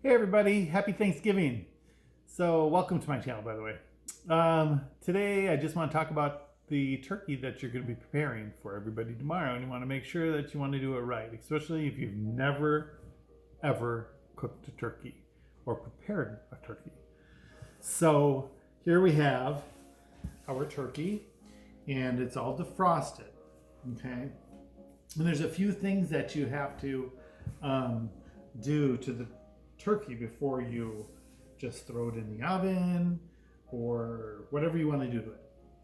Hey everybody, happy Thanksgiving. So welcome to my channel, by the way. Today I just want to talk about the turkey that you're going to be preparing for everybody tomorrow, and you want to make sure that you want to do it right, especially if you've never ever cooked a turkey or prepared a turkey. So here we have our turkey, and it's all defrosted, okay? And there's a few things that you have to do to the turkey before you just throw it in the oven or whatever you want to do to it.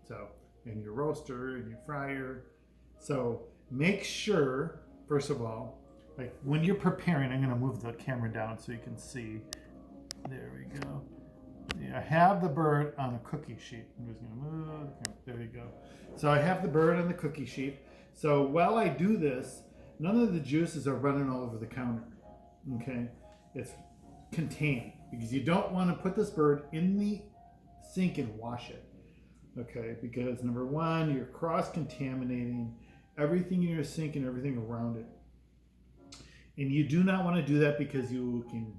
So, in your roaster, in your fryer. So, make sure, first of all, like when you're preparing, I'm going to move the camera down so you can see. There we go. I have the bird on a cookie sheet. I'm just going to move. There you go. So, I have the bird on the cookie sheet. So, while I do this, none of the juices are running all over the counter. Okay? It's contained because you don't want to put this bird in the sink and wash it. Okay? Because number one, you're cross-contaminating everything in your sink and everything around it. And you do not want to do that because you can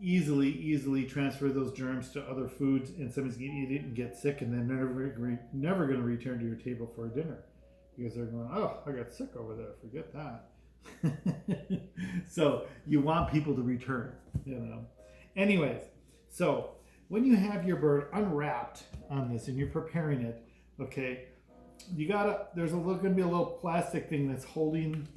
easily transfer those germs to other foods, and somebody's going to eat it and get sick, and then never going to return to your table for dinner because they're going, oh, I got sick over there. Forget that. So you want people to return, Anyways, so when you have your bird unwrapped on this and you're preparing it, okay, there's going to be a little plastic thing that's holding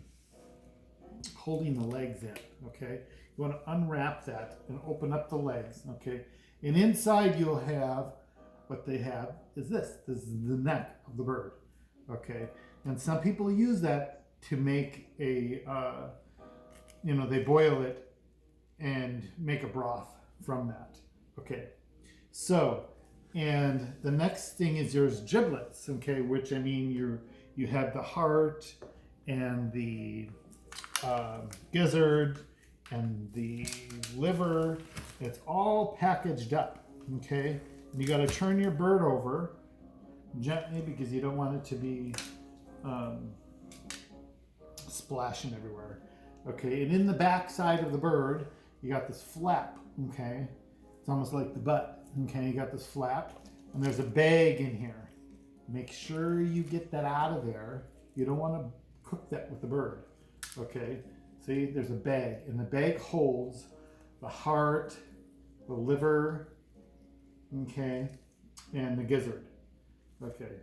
the legs in, okay? You want to unwrap that and open up the legs, okay? And inside you'll have, what they have is this is the neck of the bird, okay? And some people use that to make a, they boil it and make a broth from that. Okay, so, and the next thing is there's giblets, okay, which I mean you have the heart and the gizzard and the liver. It's all packaged up, okay? And you got to turn your bird over gently because you don't want it to be splashing everywhere. Okay, and in the back side of the bird, you got this flap, okay? It's almost like the butt, okay? You got this flap, and there's a bag in here. Make sure you get that out of there. You don't want to cook that with the bird, okay? See, there's a bag, and the bag holds the heart, the liver, okay, and the gizzard, okay?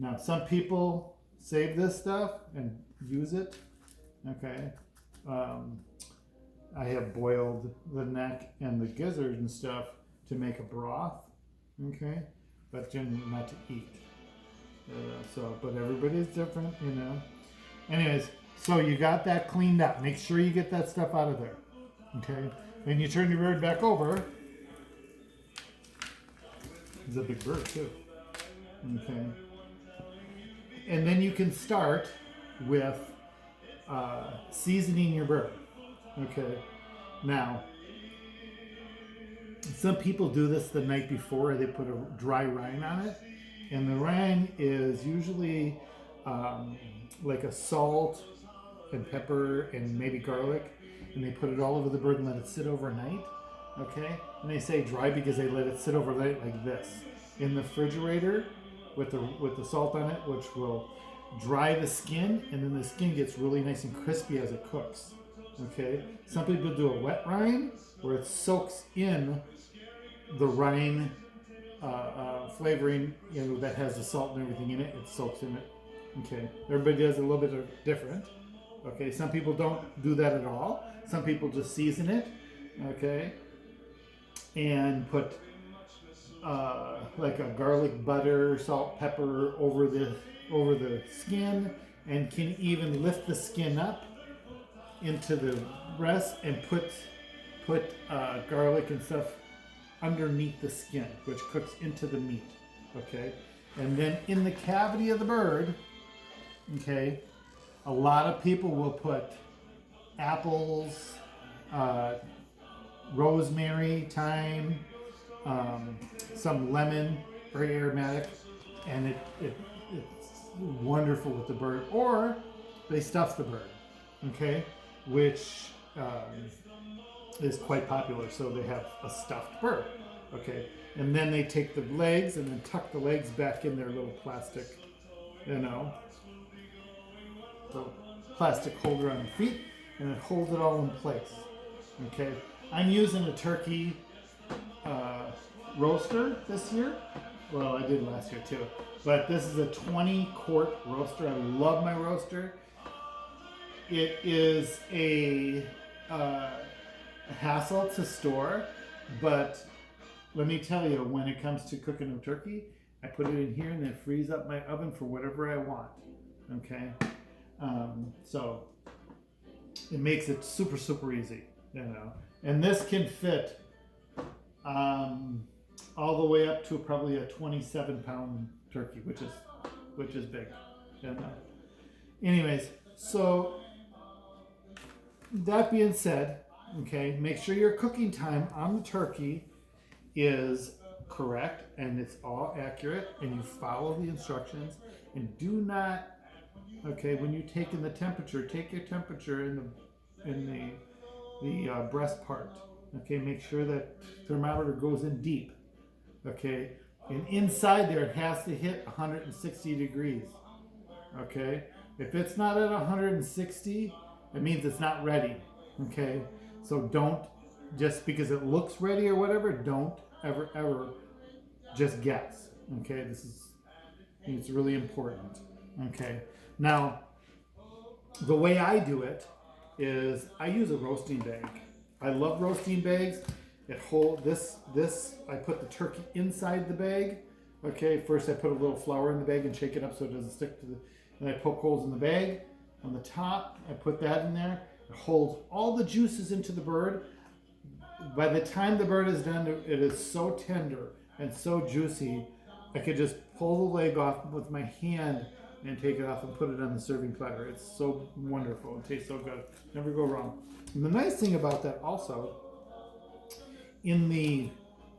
Now, some people save this stuff and use it, okay? I have boiled the neck and the gizzard and stuff to make a broth, okay? But generally not to eat. But everybody's different, Anyways, so you got that cleaned up. Make sure you get that stuff out of there, okay? Then you turn your bird back over. It's a big bird too, okay? And then you can start with seasoning your bird. Okay. Now, some people do this the night before. They put a dry rind on it, and the rind is usually like a salt and pepper and maybe garlic, and they put it all over the bird and let it sit overnight. Okay. And they say dry because they let it sit overnight like this in the refrigerator with the salt on it, which will dry the skin, and then the skin gets really nice and crispy as it cooks. Okay, some people do a wet rind where it soaks in the rind flavoring, that has the salt and everything in it. It soaks in it. Okay, everybody does a little bit different. Okay, some people don't do that at all. Some people just season it. Okay, and put like a garlic butter, salt, pepper over the skin, and can even lift the skin up into the breast and put garlic and stuff underneath the skin, which cooks into the meat. Okay, and then in the cavity of the bird, okay, a lot of people will put apples, rosemary, thyme, some lemon, very aromatic, and it's wonderful with the bird. Or they stuff the bird, okay, which is quite popular. So they have a stuffed bird, okay, and then they take the legs and then tuck the legs back in their little plastic, you know, the plastic holder on the feet, and it holds it all in place. Okay, I'm using a turkey roaster this year. Well, I did last year too, but this is a 20-quart roaster. I love my roaster. It is a hassle to store, but let me tell you, when it comes to cooking a turkey, I put it in here and then freeze up my oven for whatever I want. Okay, so it makes it super, super easy, you know. And this can fit all the way up to probably a 27-pound turkey, which is big. You know. Anyways, so that being said, okay, make sure your cooking time on the turkey is correct and it's all accurate, and you follow the instructions, and do not, okay, when you're taking the temperature, take your temperature in the breast part. Okay, make sure that thermometer goes in deep. Okay, and inside there it has to hit 160 degrees. Okay, if it's not at 160, it means it's not ready. Okay, so don't, just because it looks ready or whatever, don't ever just guess. Okay, it's really important. Okay, now the way I do it is I use a roasting bag. I love roasting bags. It hold this. I put the turkey inside the bag. Okay, first I put a little flour in the bag and shake it up so it doesn't stick to the. And I poke holes in the bag. On the top, I put that in there. It holds all the juices into the bird. By the time the bird is done, it is so tender and so juicy. I could just pull the leg off with my hand and take it off and put it on the serving platter. It's so wonderful. It tastes so good. Never go wrong. And the nice thing about that also, in the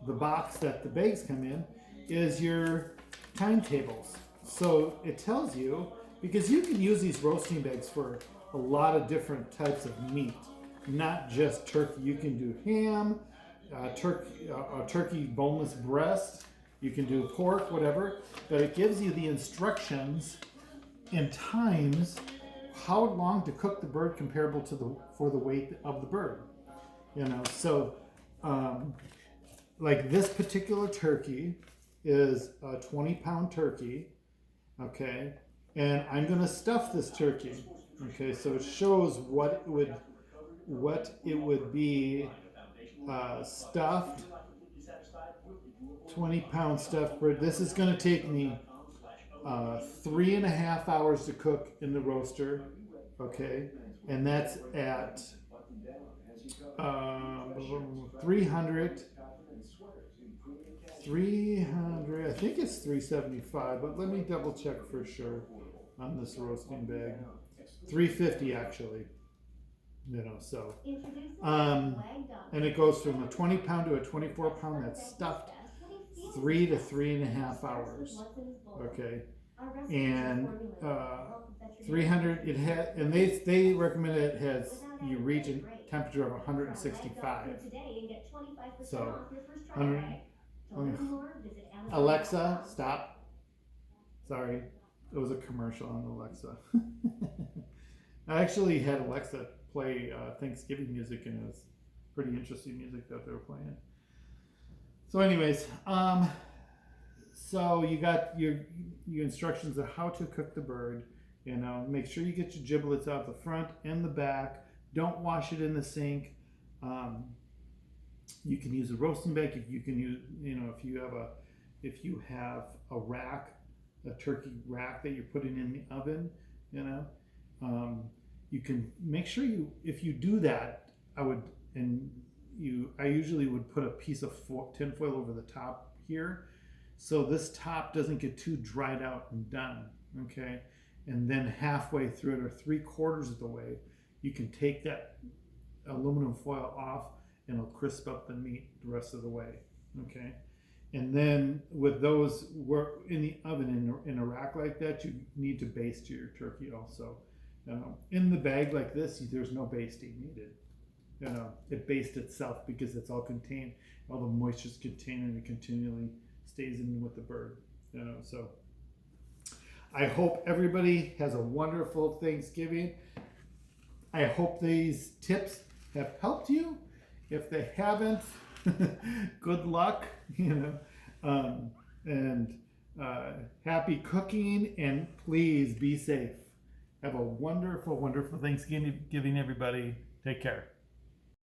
box that the bags come in, is your timetables. So it tells you, because you can use these roasting bags for a lot of different types of meat, not just turkey. You can do ham, turkey boneless breast. You can do pork, whatever. But it gives you the instructions and times how long to cook the bird comparable to for the weight of the bird. You know, so like this particular turkey is a 20-pound turkey. Okay, and I'm gonna stuff this turkey. Okay, so it shows what it would be stuffed. 20-pound stuffed bird. This is going to take me 3.5 hours to cook in the roaster. Okay, and that's at 300. I think it's 375, but let me double check for sure on this roasting bag. 350 actually. You know, so and it goes from a 20-pound to a 24-pound that's stuffed 3 to 3.5 hours. Okay, and 300 it had, and they recommend it has, you reach a temperature of 165. So Alexa, stop. Sorry, it was a commercial on Alexa. I actually had Alexa play Thanksgiving music, and it was pretty interesting music that they were playing. So anyways, so you got your instructions of how to cook the bird. You know, make sure you get your giblets out the front and the back. Don't wash it in the sink. You can use a roasting bag. If you can use, you know, if you have a rack, a turkey rack that you're putting in the oven, you know. You can make sure if you do that, I usually would put a piece of tin foil over the top here, so this top doesn't get too dried out and done. Okay, and then halfway through it, or 3/4 of the way, you can take that aluminum foil off, and it'll crisp up the meat the rest of the way. Okay, and then with those work in the oven in a rack like that, you need to baste your turkey also. In the bag like this, there's no basting needed. you know, it based itself because it's all contained, all the moisture's contained, and it continually stays in with the bird, you know. So I hope everybody has a wonderful Thanksgiving. I hope these tips have helped you. If they haven't, good luck, you know, and happy cooking, and please be safe. Have a wonderful, wonderful Thanksgiving, everybody. Take care.